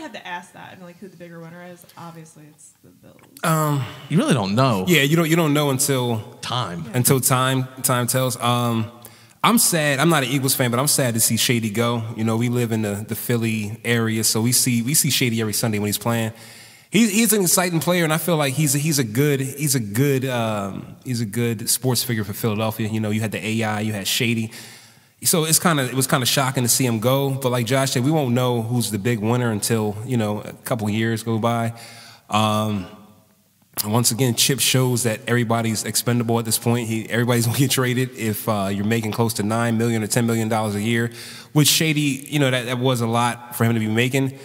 really have to ask that. I mean, like, who the bigger winner is. Obviously, it's the Bills. You really don't know. Yeah, you don't know until time. Yeah. Until time tells. I'm sad. I'm not an Eagles fan, but I'm sad to see Shady go. You know, we live in the Philly area, so we see Shady every Sunday when he's playing. He's an exciting player, and I feel like he's a good sports figure for Philadelphia. You know, you had the AI, you had Shady, so it was kind of shocking to see him go. But like Josh said, we won't know who's the big winner until a couple of years go by. Once again, Chip shows that everybody's expendable at this point. Everybody's going to get traded if you're making close to $9 million or $10 million a year, which Shady, that was a lot for him to be making,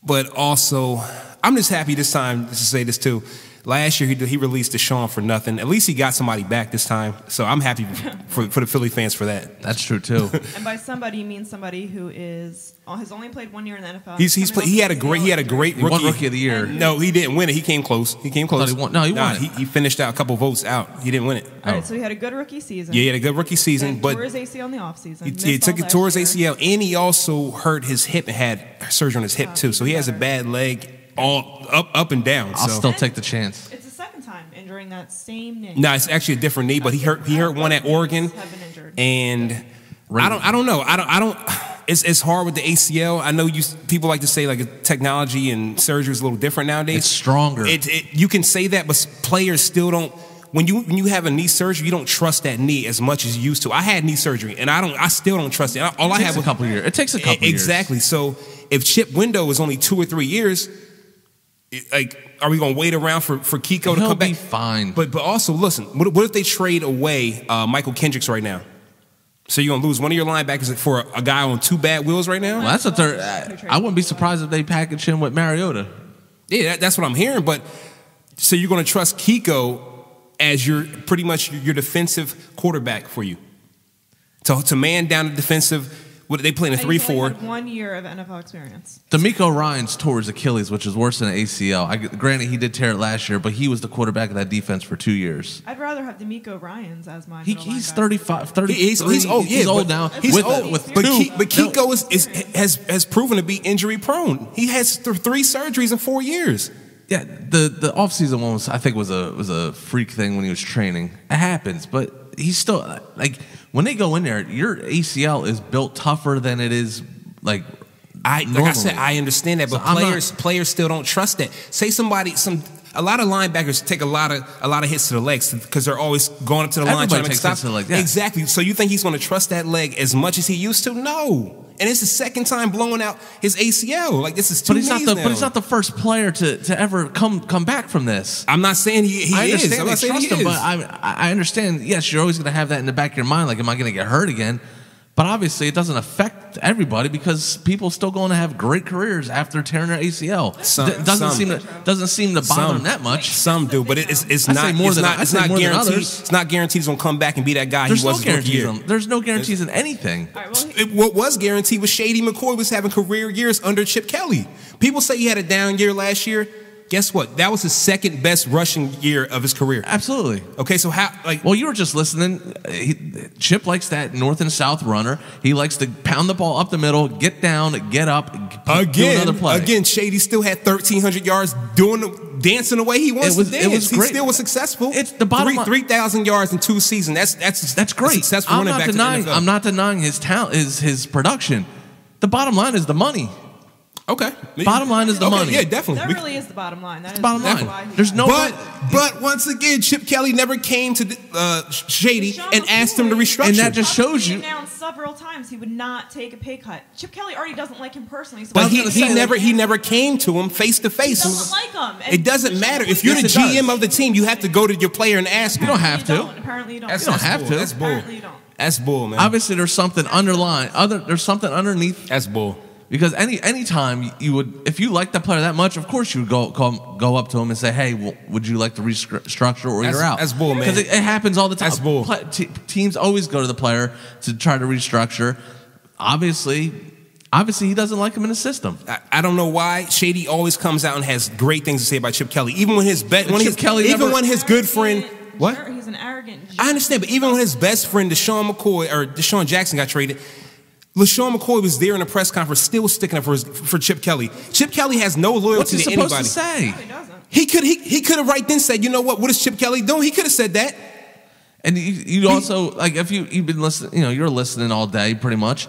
but also. I'm just happy this time to say this too. Last year he released Deshaun for nothing. At least he got somebody back this time. So I'm happy for the Philly fans for that. That's true too. And by somebody you mean somebody who has only played 1 year in the NFL. He had a great rookie. He won Rookie of the Year. No, he didn't win it. He came close. He won. He finished out a couple votes out. He didn't win it. All right, so he had a good rookie season. Yeah, he had a good rookie season, but tore his ACL in the offseason. He took it towards ACL, and he also hurt his hip and had surgery on his hip too. So he has a bad leg. All up and down. I'll still take the chance. It's the second time injuring that same knee. No, it's actually a different knee, but he hurt one at Oregon. And I don't know. I don't. It's hard with the ACL. I know people like to say like technology and surgery is a little different nowadays. It's stronger. You can say that, but players still don't. When you have a knee surgery, you don't trust that knee as much as you used to. I had knee surgery, and I still don't trust it. All I have was a couple years. It takes a couple years. Exactly. So if chip window is only 2 or 3 years. Like, are we going to wait around for Kiko to come back? He'll be fine. But also, listen, what if they trade away Michael Kendricks right now? So you're going to lose one of your linebackers for a guy on 2 bad wheels right now? Well, that's what I wouldn't be surprised if they package him with Mariota. Yeah, that's what I'm hearing. But so you're going to trust Kiko as pretty much your defensive quarterback for you to man down the defensive. What they play in a 3-4? 1 year of NFL experience. D'Amico Ryans tore his Achilles, which is worse than an ACL. Granted, he did tear it last year, but he was the quarterback of that defense for 2 years. I'd rather have D'Amico Ryans as my. He's 35, 33. He's old. Yeah, he's old now. He's old. But Kiko has proven to be injury prone. He has 3 surgeries in 4 years. Yeah, the offseason one was a freak thing when he was training. It happens, but he's still like. When they go in there, your ACL is built tougher than it is like I said, I understand that, but players still don't trust that. Say a lot of linebackers take a lot of hits to the legs because they're always going up to the line trying to make stops. Yeah. Exactly. So you think he's going to trust that leg as much as he used to? No. And it's the second time blowing out his ACL. Like, this is 2 knees now. But he's not the first player to ever come back from this. I'm not saying he is. I'm not saying he is. But I understand, yes, you're always going to have that in the back of your mind. Like, am I going to get hurt again? But obviously, it doesn't affect everybody because people still going to have great careers after tearing their ACL. Doesn't seem to bother them that much. Some do, but it's not guaranteed. It's not guaranteed he's going to come back and be that guy he was last year. There's no guarantees in anything. What was guaranteed was Shady McCoy was having career years under Chip Kelly. People say he had a down year last year. Guess what? That was his second best rushing year of his career. Absolutely. Okay, so how? Well, you were just listening. Chip likes that north and south runner. He likes to pound the ball up the middle, get down, get up, do another play. Again, Shady still had 1,300 yards dancing the way he wants to dance. It was great. He still was successful. It's the bottom 3,000 yards in 2 seasons. That's great. Successful running back to the NFL. I'm not denying his talent, his production. The bottom line is the money. Okay. Bottom line is the money. Yeah, definitely. That really is the bottom line. That is the bottom line. There's no. But once again, Chip Kelly never came to Shady and asked him to restructure. And that just shows you. He announced several times he would not take a pay cut. Chip Kelly already doesn't like him personally. So but he never came to him face to face. He doesn't like him. It doesn't matter. If you're the GM of the team, you have to go to your player and ask him. You don't have to. Apparently you don't. You don't have to. That's bull. Apparently you don't. That's bull, man. Obviously, there's something underlying. There's something underneath. That's bull. Because any time you would, if you like that player that much, of course you would go up to him and say, "Hey, would you like to restructure or you're out?" That's bull, man. Because it happens all the time. That's bull. Teams always go to the player to try to restructure. Obviously, he doesn't like him in the system. I don't know why. Shady always comes out and has great things to say about Chip Kelly, even when his good friend. What? He's an arrogant. I understand, but even when his best friend Deshaun McCoy or Deshaun Jackson got traded. LeSean McCoy was there in a press conference, still sticking up for Chip Kelly. Chip Kelly has no loyalty What's he to supposed anybody. to say? No, he doesn't. He could have right then said, you know what is Chip Kelly doing? He could have said that. And you also, like, if you've been listening, you're listening all day pretty much.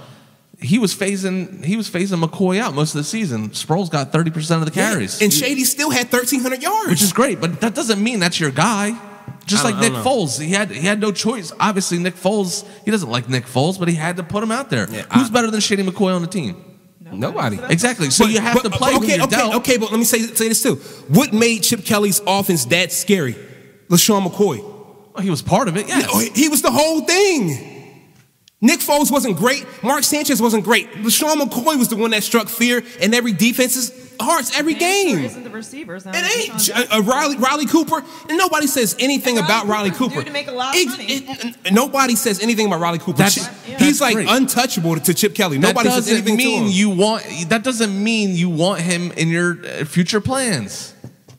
He was phasing McCoy out most of the season. Sproles got 30% of the carries. Yeah, and Shady still had 1,300 yards. Which is great, but that doesn't mean that's your guy. Just like Nick Foles. He had no choice. Obviously, Nick Foles, he doesn't like Nick Foles, but he had to put him out there. Yeah, Who's better than Shady McCoy on the team? Nobody. Exactly. So you have to play who you're dealt. Okay, but let me say this too. What made Chip Kelly's offense that scary? LeSean McCoy. Well, he was part of it, yes. No, he was the whole thing. Nick Foles wasn't great. Mark Sanchez wasn't great. LeSean McCoy was the one that struck fear in every defense's hearts every game. Isn't the receivers now? It ain't Riley Cooper, and nobody says anything about Riley Cooper. Due to make a lot of money. Nobody says anything about Riley Cooper. He's like great. Untouchable to Chip Kelly. Nobody says anything to him. That doesn't mean you want him in your future plans.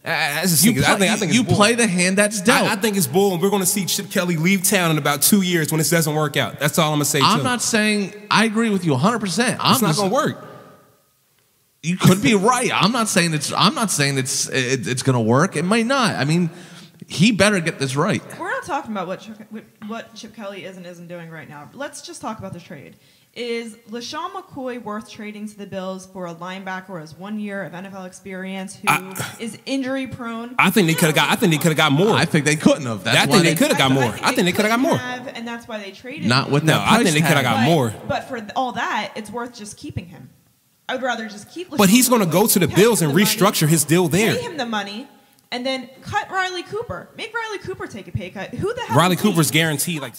I think you play the hand that's dealt. I think it's bull, and we're going to see Chip Kelly leave town in about 2 years when this doesn't work out. That's all I'm going to say. I'm not saying I agree with you 100%. It's not going to work. You could be right. I'm not saying it's going to work. It might not. I mean, he better get this right. We're not talking about what Chip Kelly is and isn't doing right now. Let's just talk about the trade. Is LeSean McCoy worth trading to the Bills for a linebacker who has 1 year of NFL experience who is injury prone? I think they could have got more. I think they couldn't have. I think they could have got more. I think they could have got more. And that's why they traded Not him. with that price I think they could have got more. But for all that, it's worth just keeping him. I would rather just keep LeSean But he's going to McCoy, go to the Bills and restructure his deal there. Pay him the money. And then cut Riley Cooper. Make Riley Cooper take a pay cut. Who the hell? Riley Cooper's guaranteed like